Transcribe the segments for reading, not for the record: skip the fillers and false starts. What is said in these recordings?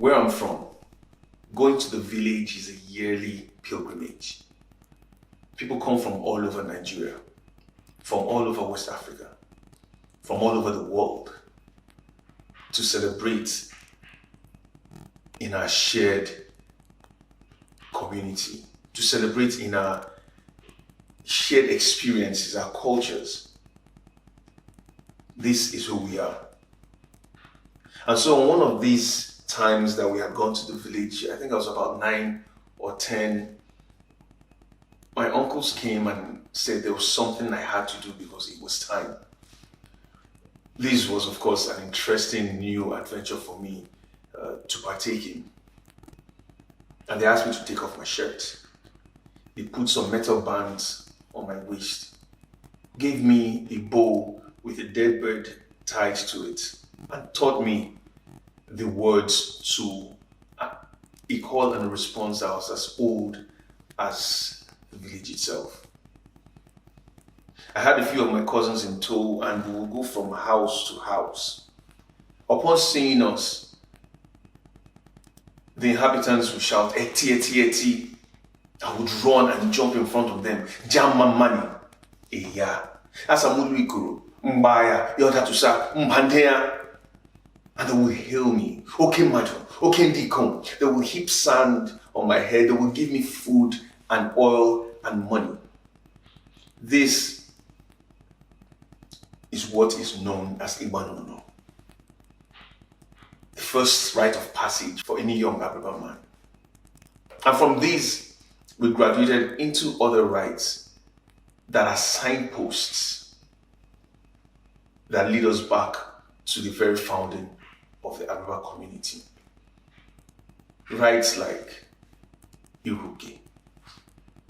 Where I'm from, going to the village is a yearly pilgrimage. People come from all over Nigeria, from all over West Africa, from all over the world to celebrate in our shared community, to celebrate in our shared experiences, our cultures. This is who we are. And so on one of these times that we had gone to the village, I think I was about 9 or 10, my uncles came and said there was something I had to do because it was time. This was, of course, an interesting new adventure for me to partake in. And they asked me to take off my shirt. They put some metal bands on my waist, gave me a bow with a dead bird tied to it, and taught me the words to a call and a response that was as old as the village itself. I had a few of my cousins in tow, and we would go from house to house. Upon seeing us, the inhabitants would shout, "Eti, eti, eti." I would run and jump in front of them. "Jam my money." "Eya." "Asamulu ikuru." "Mbaya." "Yotatusa." "Mbandeya." And they will hail me. "Okay, madam. Okay, ndikom." They will heap sand on my head. They will give me food and oil and money. This is what is known as Igbo. The first rite of passage for any young Ababa man. And from these, we graduated into other rites that are signposts that lead us back to the very founding of the Ababa community. Rites like Iruke,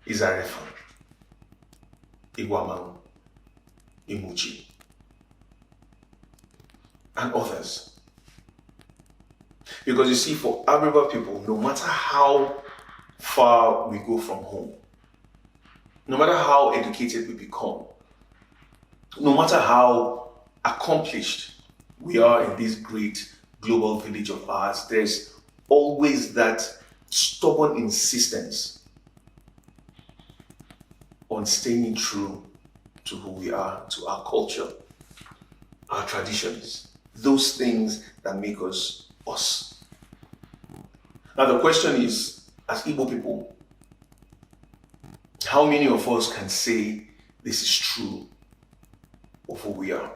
Izarefa, Igwamang, Imuchi, and others. Because you see, for Ababa people, no matter how far we go from home, no matter how educated we become, no matter how accomplished we are in this great global village of ours, there's always that stubborn insistence on staying true to who we are, to our culture, our traditions, those things that make us us. Now the question is, as Igbo people, how many of us can say this is true of who we are?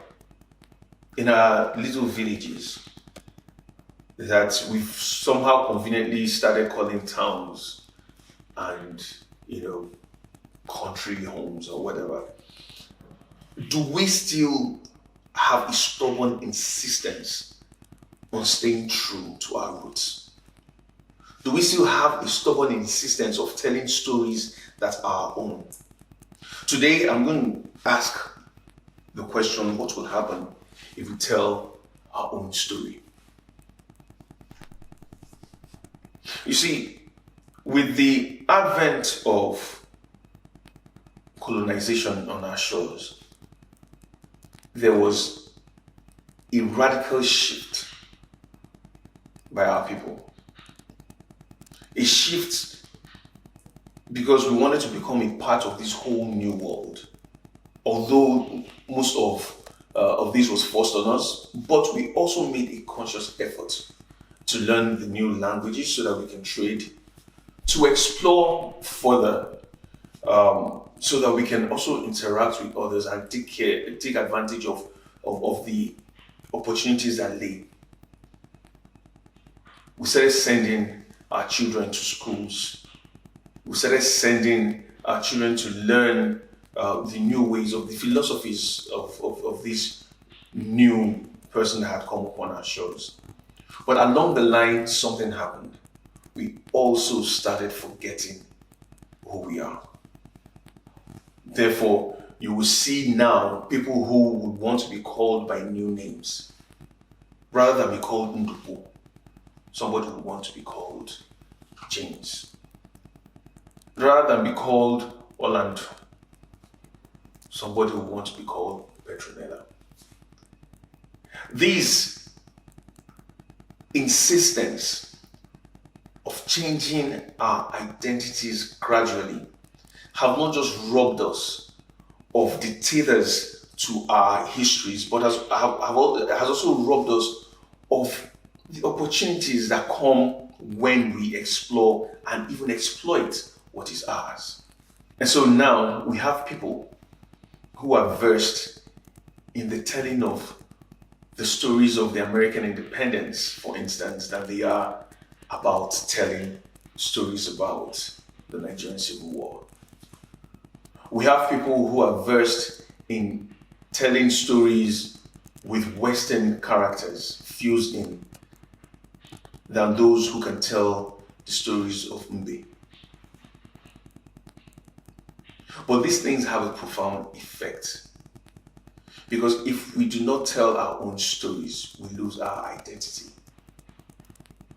In our little villages that we've somehow conveniently started calling towns and, country homes or whatever, do we still have a stubborn insistence on staying true to our roots? Do we still have a stubborn insistence of telling stories that are our own? Today, I'm going to ask the question, what will happen if we tell our own story? You see, with the advent of colonization on our shores, there was a radical shift by our people. A shift because we wanted to become a part of this whole new world. Although most of this was forced on us, but we also made a conscious effort to learn the new languages so that we can trade, to explore further, so that we can also interact with others and take advantage of the opportunities that lay. We started sending our children to schools. We started sending our children to learn the new ways of the philosophies of this new person that had come upon our shores. But along the line, something happened. We also started forgetting who we are. Therefore, you will see now people who would want to be called by new names. Rather than be called Ndukwe, somebody would want to be called James. Rather than be called Orlando, somebody would want to be called Petronella. These insistence changing our identities gradually have not just robbed us of the tethers to our histories, but has also robbed us of the opportunities that come when we explore and even exploit what is ours. And so now we have people who are versed in the telling of the stories of the American independence, for instance, than they are about telling stories about the Nigerian Civil War. We have people who are versed in telling stories with Western characters fused in than those who can tell the stories of Mbe. But these things have a profound effect, because if we do not tell our own stories, we lose our identity.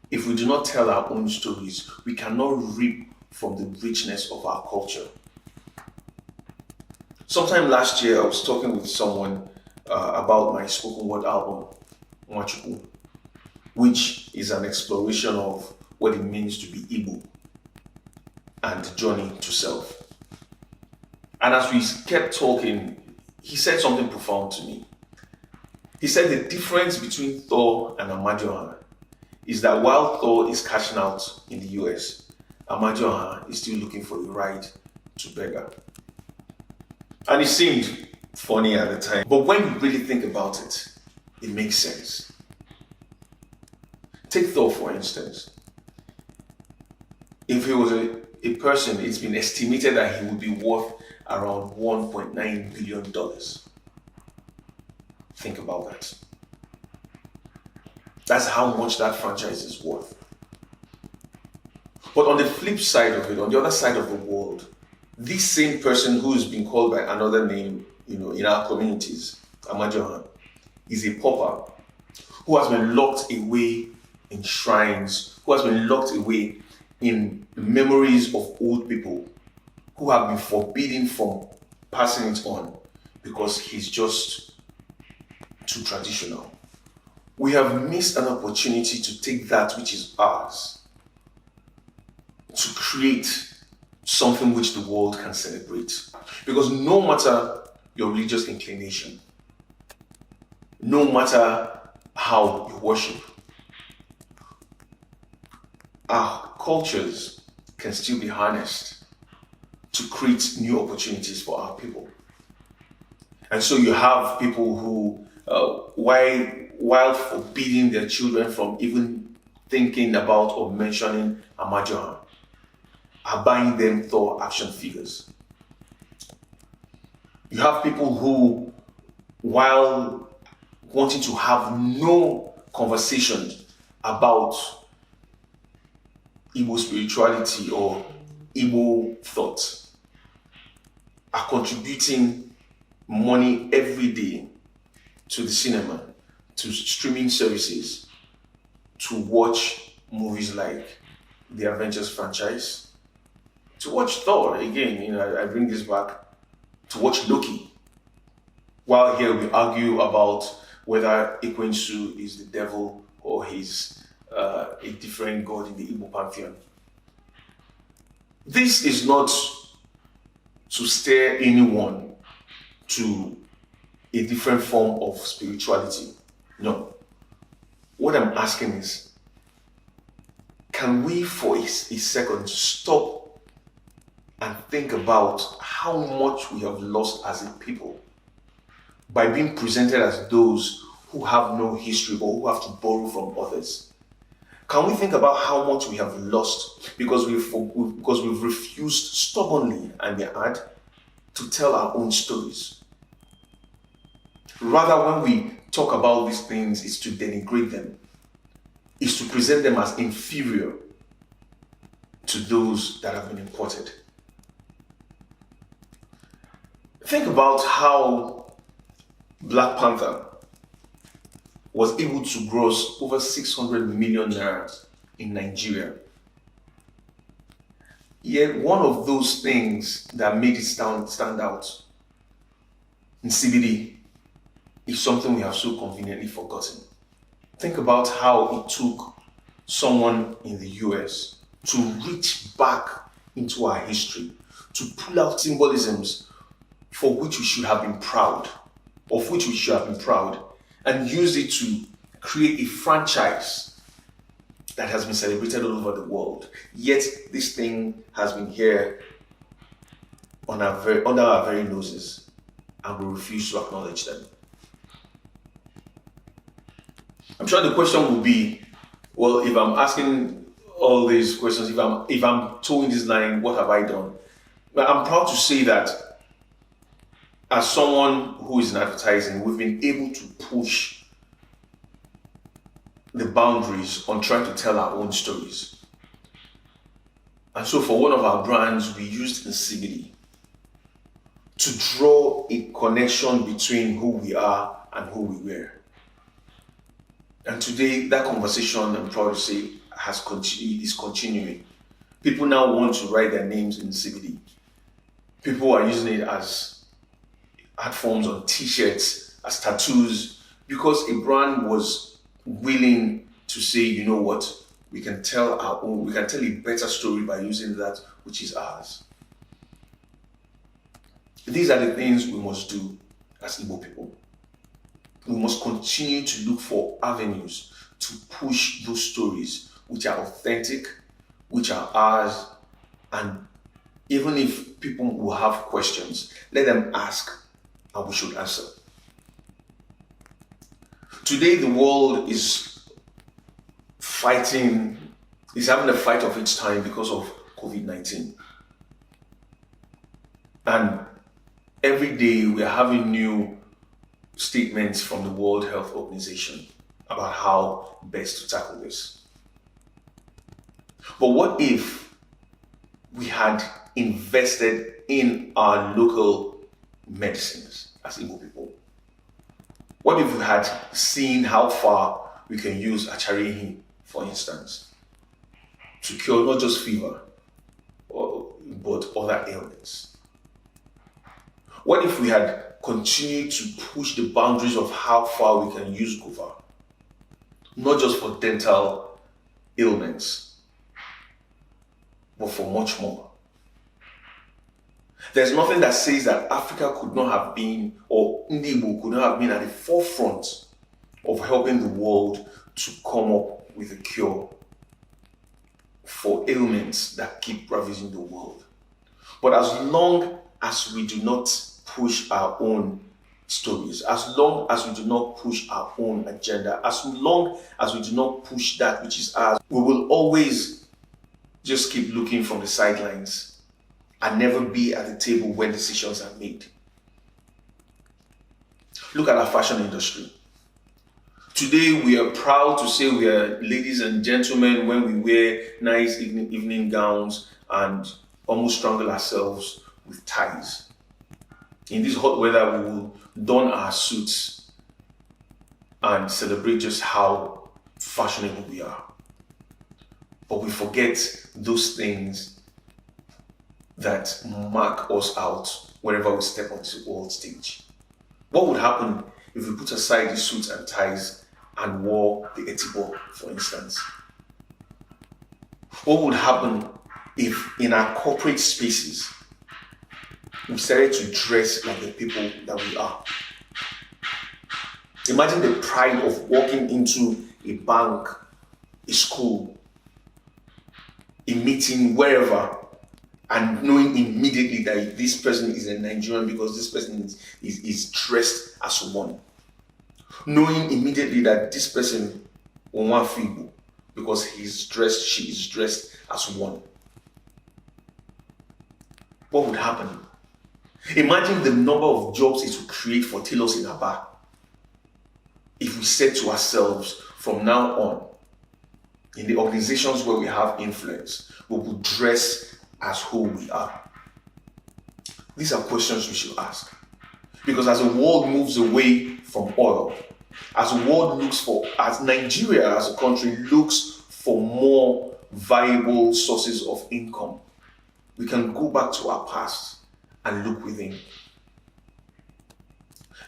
If we do not tell our own stories, we cannot reap from the richness of our culture. Sometime last year, I was talking with someone about my spoken word album, Nwachukwu, which is an exploration of what it means to be Igbo and the journey to self. And as we kept talking, he said something profound to me. He said the difference between Thor and Amadioha is that while Thor is cashing out in the US, Amadioha is still looking for a ride to beggar. And it seemed funny at the time, but when you really think about it, it makes sense. Take Thor, for instance. If he was a person, it's been estimated that he would be worth around $1.9 billion. Think about that. That's how much that franchise is worth. But on the flip side of it, on the other side of the world, this same person who is being called by another name, in our communities, Amadioha, is a pauper who has been locked away in shrines, who has been locked away in memories of old people who have been forbidden from passing it on because he's just too traditional. We have missed an opportunity to take that which is ours, to create something which the world can celebrate. Because no matter your religious inclination, no matter how you worship, our cultures can still be harnessed to create new opportunities for our people. And so you have people who, while forbidding their children from even thinking about or mentioning Amadioha, are buying them Thor action figures. You have people who, while wanting to have no conversation about Igbo spirituality or Igbo thought, are contributing money every day to the cinema, to streaming services, to watch movies like the Avengers franchise, to watch Thor again. I bring this back, to watch Loki. While here we argue about whether Ekwensu is the devil or he's a different god in the Igbo pantheon. This is not to steer anyone to a different form of spirituality. No. What I'm asking is, can we for a second stop and think about how much we have lost as a people by being presented as those who have no history or who have to borrow from others? Can we think about how much we have lost because we've refused stubbornly, and add, to tell our own stories? Rather, when we talk about these things, it's to denigrate them, it's to present them as inferior to those that have been imported. Think about how Black Panther was able to gross over 600 million naira in Nigeria. Yet one of those things that made it stand out in CBD is something we have so conveniently forgotten. Think about how it took someone in the US to reach back into our history, to pull out symbolisms for which we should have been proud, and use it to create a franchise that has been celebrated all over the world. Yet this thing has been here under our very noses, and we refuse to acknowledge them. I'm sure the question will be, well, if I'm asking all these questions, if I'm towing this line, what have I done? But I'm proud to say that as someone who is in advertising, we've been able to push the boundaries on trying to tell our own stories. And so for one of our brands, we used incivity to draw a connection between who we are and who we were. And today, that conversation, I'm proud to say, is continuing. People now want to write their names in incivity. People are using it as art forms on t-shirts, as tattoos, because a brand was willing to say, you know what, we can tell a better story by using that which is ours. These are the things we must do as Igbo people. We must continue to look for avenues to push those stories which are authentic, which are ours, and even if people will have questions, let them ask and we should answer. Today the world is having a fight of its time because of COVID-19. And every day we are having new statements from the World Health Organization about how best to tackle this. But what if we had invested in our local medicines as Igbo people? What if we had seen how far we can use acharihi, for instance, to cure not just fever, but other ailments? What if we had continued to push the boundaries of how far we can use guava, not just for dental ailments, but for much more? There's nothing that says that Africa could not have been, or Igbo could not have been at the forefront of helping the world to come up with a cure for ailments that keep ravaging the world. But as long as we do not push our own stories, as long as we do not push our own agenda, as long as we do not push that which is ours, we will always just keep looking from the sidelines and never be at the table when decisions are made. Look at our fashion industry. Today we are proud to say we are ladies and gentlemen when we wear nice evening gowns and almost strangle ourselves with ties. In this hot weather, we will don our suits and celebrate just how fashionable we are. But we forget those things that mark us out whenever we step onto the world stage. What would happen if we put aside the suits and ties and wore the etibo, for instance? What would happen if in our corporate spaces we started to dress like the people that we are? Imagine the pride of walking into a bank, a school, a meeting, wherever, and knowing immediately that this person is a Nigerian because this person is dressed as one. Knowing immediately that this person will want Fibu because she is dressed as one. What would happen? Imagine the number of jobs it would create for tailors in Aba if we said to ourselves, from now on, in the organizations where we have influence, we will dress as who we are. These are questions we should ask. Because as the world moves away from oil, as Nigeria as a country looks for more viable sources of income, we can go back to our past and look within.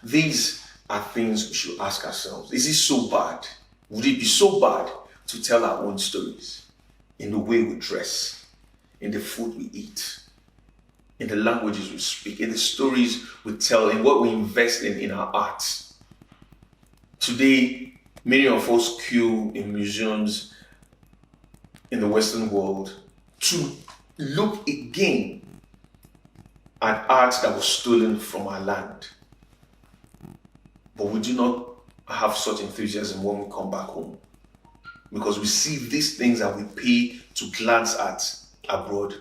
These are things we should ask ourselves. Is it so bad? Would it be so bad to tell our own stories? in the way we dress, in the food we eat, in the languages we speak, in the stories we tell, in what we invest in our arts. Today, many of us queue in museums in the Western world to look again at art that was stolen from our land. But we do not have such enthusiasm when we come back home, because we see these things that we pay to glance at abroad.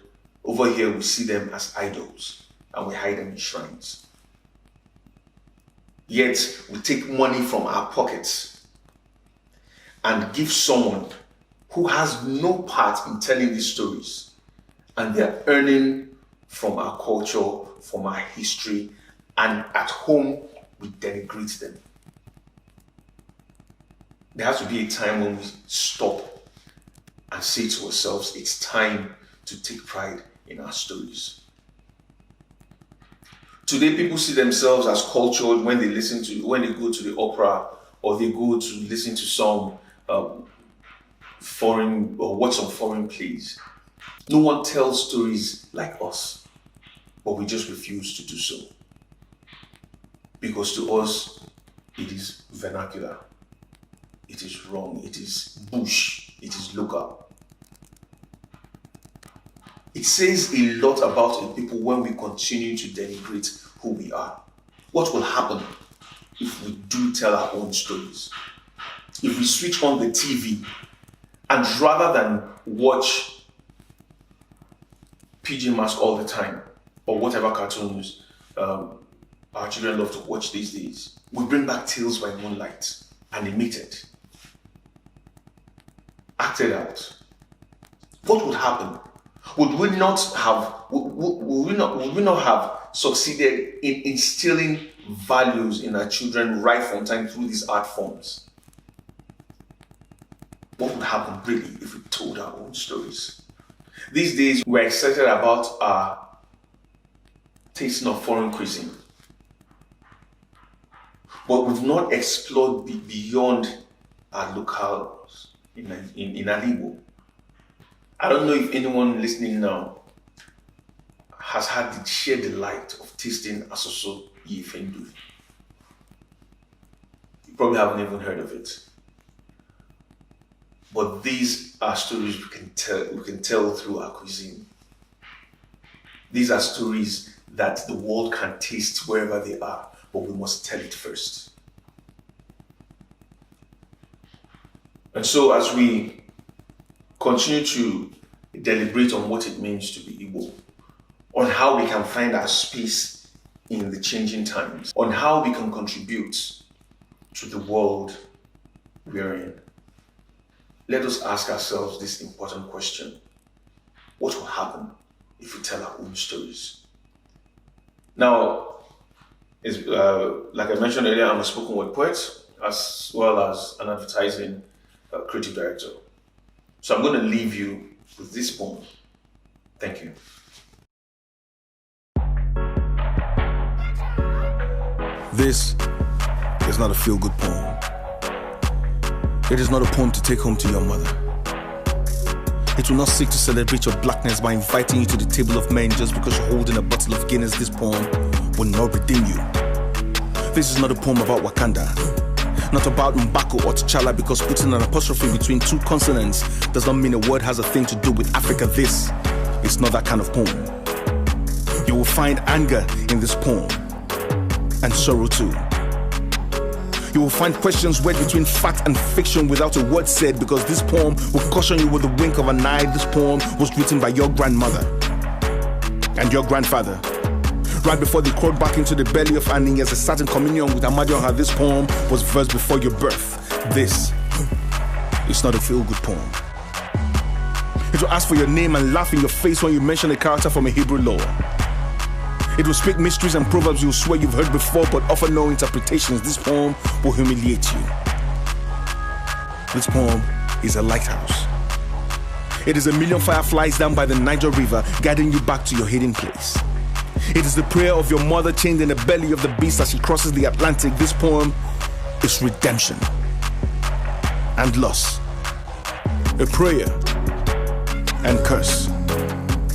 Over here, we see them as idols and we hide them in shrines. Yet, we take money from our pockets and give someone who has no part in telling these stories, and they're earning from our culture, from our history, and at home, we denigrate them. There has to be a time when we stop and say to ourselves, it's time to take pride in our stories. Today, people see themselves as cultured when they go to the opera, or they go to listen to some foreign or watch some foreign plays. No one tells stories like us, but we just refuse to do so. Because to us, it is vernacular, it is wrong, it is bush, it is local. It says a lot about a people when we continue to denigrate who we are. What will happen if we do tell our own stories? If we switch on the TV and rather than watch PG Mask all the time, or whatever cartoons our children love to watch these days, we bring back Tales by Moonlight, animated, acted out, what would happen? Would we not have succeeded in instilling values in our children right from time through these art forms? What would happen really if we told our own stories? These days, we're excited about our tasting of foreign cuisine, but we've not explored beyond our locales in Igbo. I don't know if anyone listening now has had the sheer delight of tasting asoso yifendu. You probably haven't even heard of it. But these are stories we can tell through our cuisine. These are stories that the world can taste wherever they are, but we must tell it first. And so as we continue to deliberate on what it means to be Igbo, on how we can find our space in the changing times, on how we can contribute to the world we're in, let us ask ourselves this important question. What will happen if we tell our own stories? Now, like I mentioned earlier, I'm a spoken word poet, as well as an advertising creative director. So I'm going to leave you with this poem. Thank you. This is not a feel-good poem. It is not a poem to take home to your mother. It will not seek to celebrate your blackness by inviting you to the table of men just because you're holding a bottle of Guinness. This poem will not redeem you. This is not a poem about Wakanda. Not about Mbako or T'Challa, because putting an apostrophe between two consonants does not mean a word has a thing to do with Africa. This is not that kind of poem. You will find anger in this poem, and sorrow too. You will find questions wedged between fact and fiction without a word said, because this poem will caution you with a wink of an eye. This poem was written by your grandmother and your grandfather, right before they crawled back into the belly of Annie as a certain communion with Amadioha. This poem was versed before your birth. This is not a feel-good poem. It will ask for your name and laugh in your face when you mention a character from a Hebrew lore. It will speak mysteries and proverbs you swear you've heard before but offer no interpretations. This poem will humiliate you. This poem is a lighthouse. It is a million fireflies down by the Niger River guiding you back to your hidden place. It is the prayer of your mother chained in the belly of the beast as she crosses the Atlantic. This poem is redemption and loss. A prayer and curse.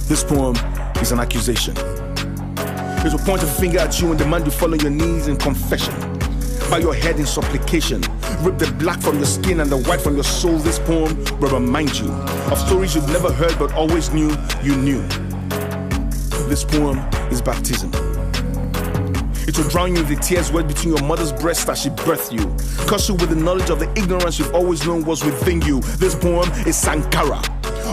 This poem is an accusation. It will point a finger at you and demand you fall on your knees in confession. Bow your head in supplication. Rip the black from your skin and the white from your soul. This poem will remind you of stories you've never heard but always knew you knew. This poem is baptism. It will drown you with the tears wet between your mother's breast as she birthed you. Curse you with the knowledge of the ignorance you've always known was within you. This poem is Sankara.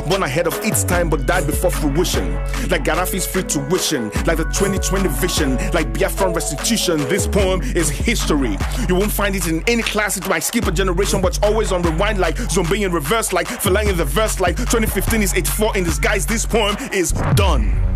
Born ahead of its time but died before fruition. Like Gaddafi's free tuition, like the 2020 vision, like Biafran restitution. This poem is history. You won't find it in any class. It might skip a generation but it's always on rewind, like zombie in reverse, like Falang in the verse, like 2015 is 84 in disguise. This poem is done.